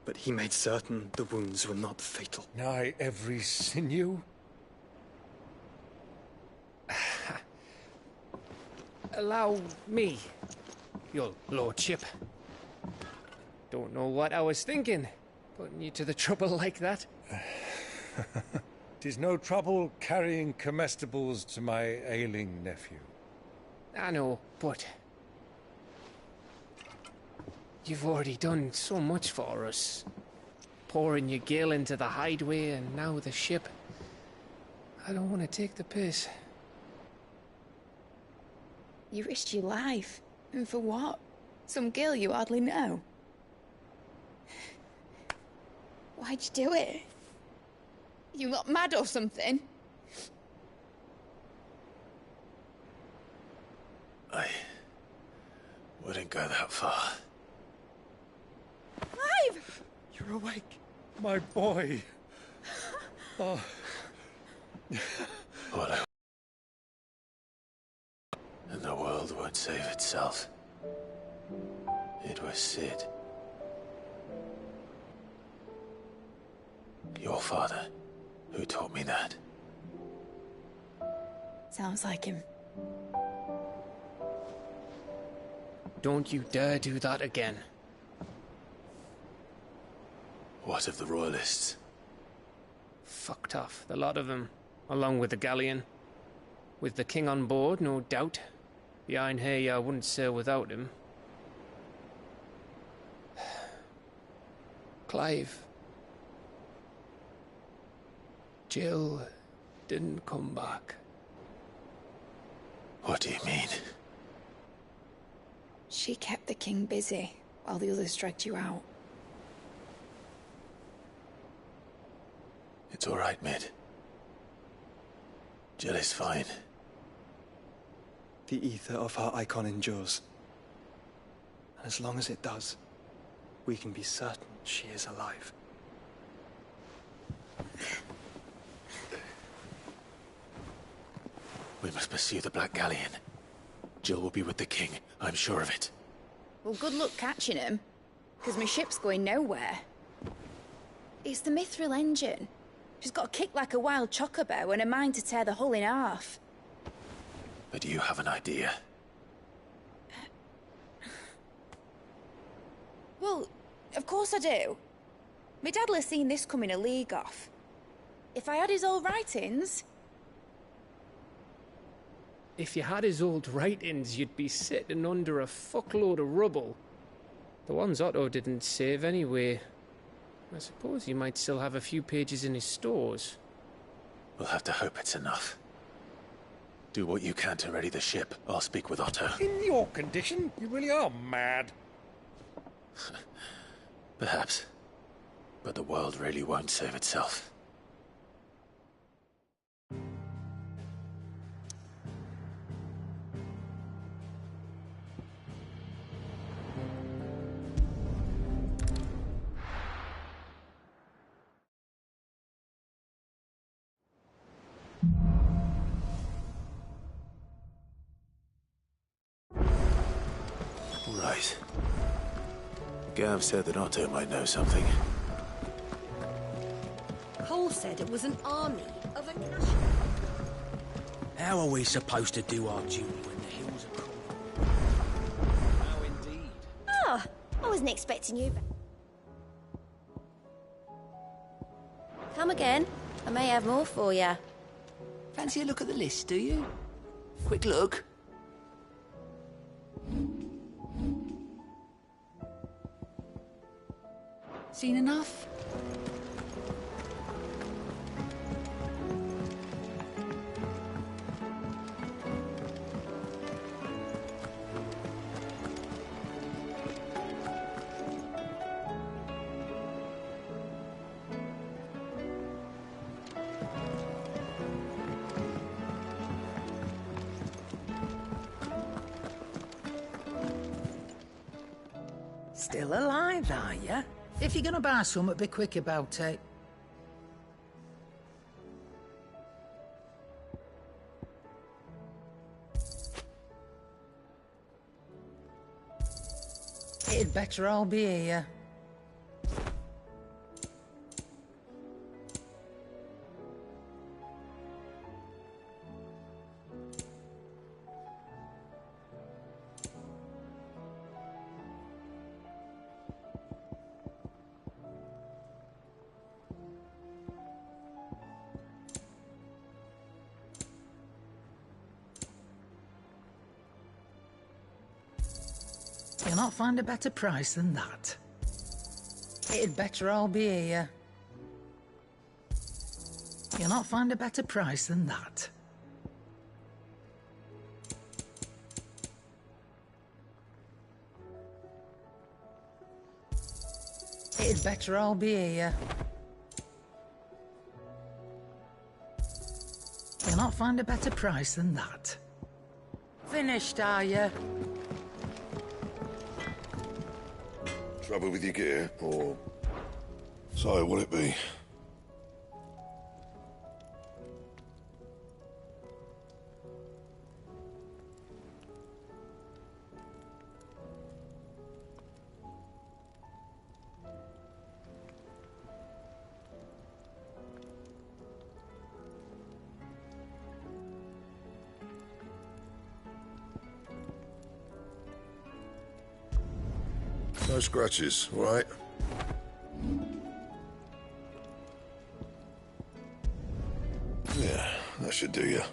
But he made certain the wounds were not fatal. Nigh every sinew? Allow me, your lordship. Don't know what I was thinking, putting you to the trouble like that. 'Tis no trouble carrying comestibles to my ailing nephew. I know, but you've already done so much for us. Pouring your gale into the hideaway and now the ship. I don't want to take the piss. You risked your life. And for what? Some girl you hardly know. Why'd you do it? You not mad or something? I wouldn't go that far. Clive! You're awake. My boy. Oh. What I... And the world won't save itself. It was Sid. Your father, who taught me that. Sounds like him. Don't you dare do that again. What of the Royalists? Fucked off, the lot of them, along with the galleon. With the king on board, no doubt. The Iron Hair wouldn't sail without him. Clive. Jill didn't come back. What do you mean? She kept the king busy while the others dragged you out. It's all right, Mid. Jill is fine. The ether of her icon endures. And as long as it does, we can be certain she is alive. We must pursue the Black Galleon. Jill will be with the king, I'm sure of it. Well, good luck catching him, because my ship's going nowhere. It's the Mithril engine. She's got a kick like a wild chocobo and a mind to tear the hull in half. But you have an idea. Well, of course I do. My dad'll have seen this coming a league off. If I had his old writings... If you had his old writings, you'd be sitting under a fuckload of rubble. The ones Otto didn't save anyway. I suppose he might still have a few pages in his stores. We'll have to hope it's enough. Do what you can to ready the ship. I'll speak with Otto. In your condition, you really are mad. Perhaps. But the world really won't save itself. Gav said that Otto might know something. Cole said it was an army of Akasha. How are we supposed to do our duty when the hills are crawling? How indeed. Oh, I wasn't expecting you. Come again. I may have more for you. Fancy a look at the list, do you? Quick look. Seen enough? Still alive, are ya? If you're gonna buy something, be quick about it. It'd better all be here. You'll not find a better price than that. It'd better all be here. You'll not find a better price than that. It'd better all be here. You'll not find a better price than that. Finished, are you? Trouble with your gear, or... So, will it be? No scratches, all right? Yeah, that should do you.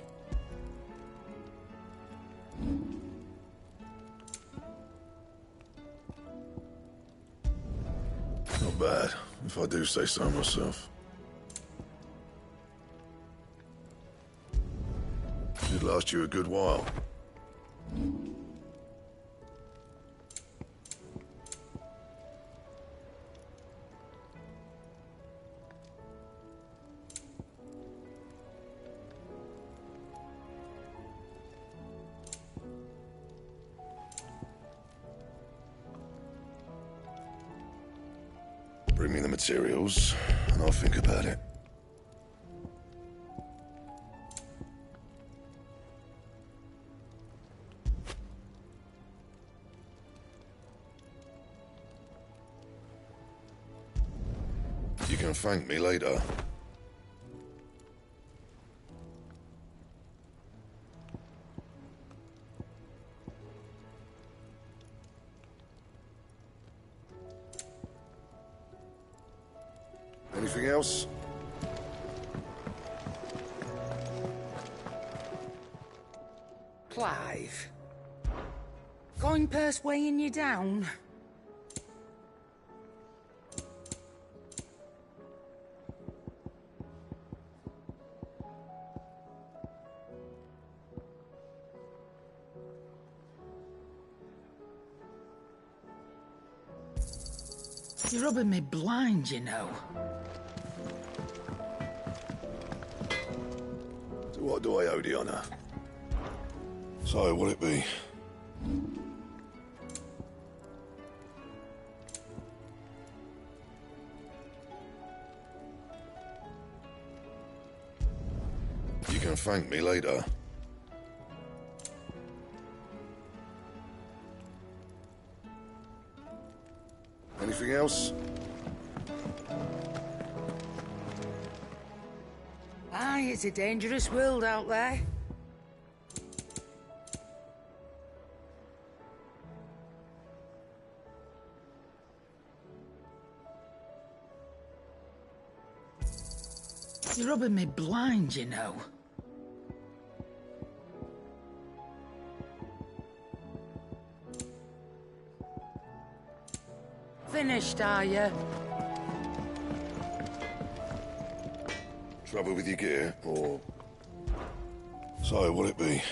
Not bad, if I do say so myself. Should last you a good while. Bring me the materials, and I'll think about it. You can thank me later. Anything else? Clive. Coin purse weighing you down? You're rubbing me blind, you know. So what do I owe the honour? So, will it be? You can thank me later. Anything else? Aye, it's a dangerous world out there. You're rubbing me blind, you know. Finished, are you? Trouble with your gear, or... So, will it be?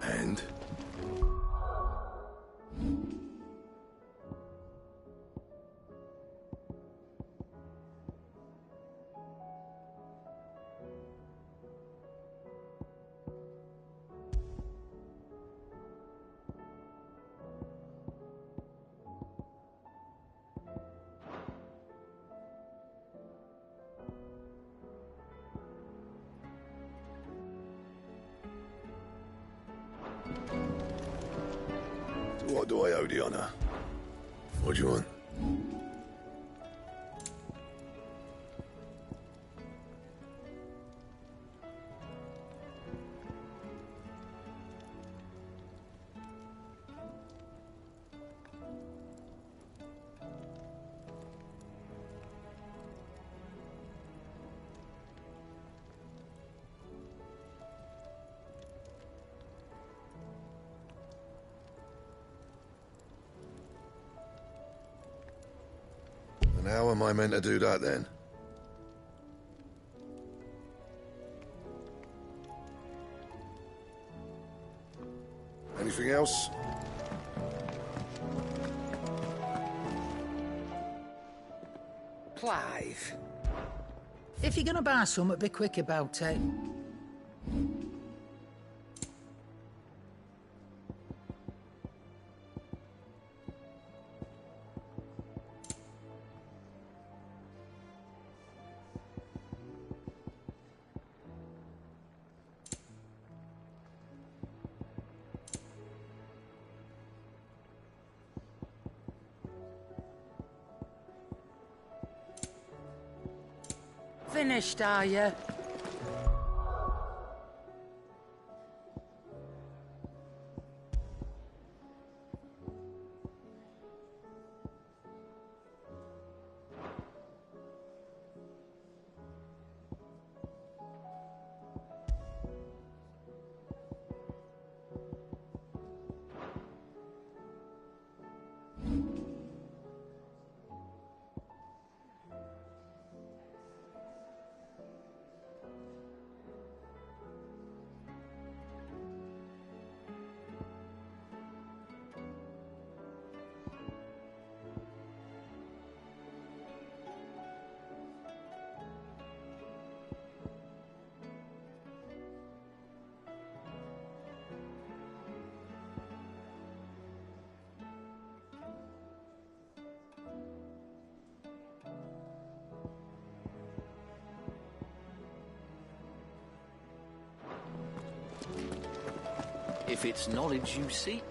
And? What do I owe the honor? What do you want? And how am I meant to do that then? Anything else? Clive. If you're gonna buy something, be quick about it. Finished, are you? If it's knowledge you seek,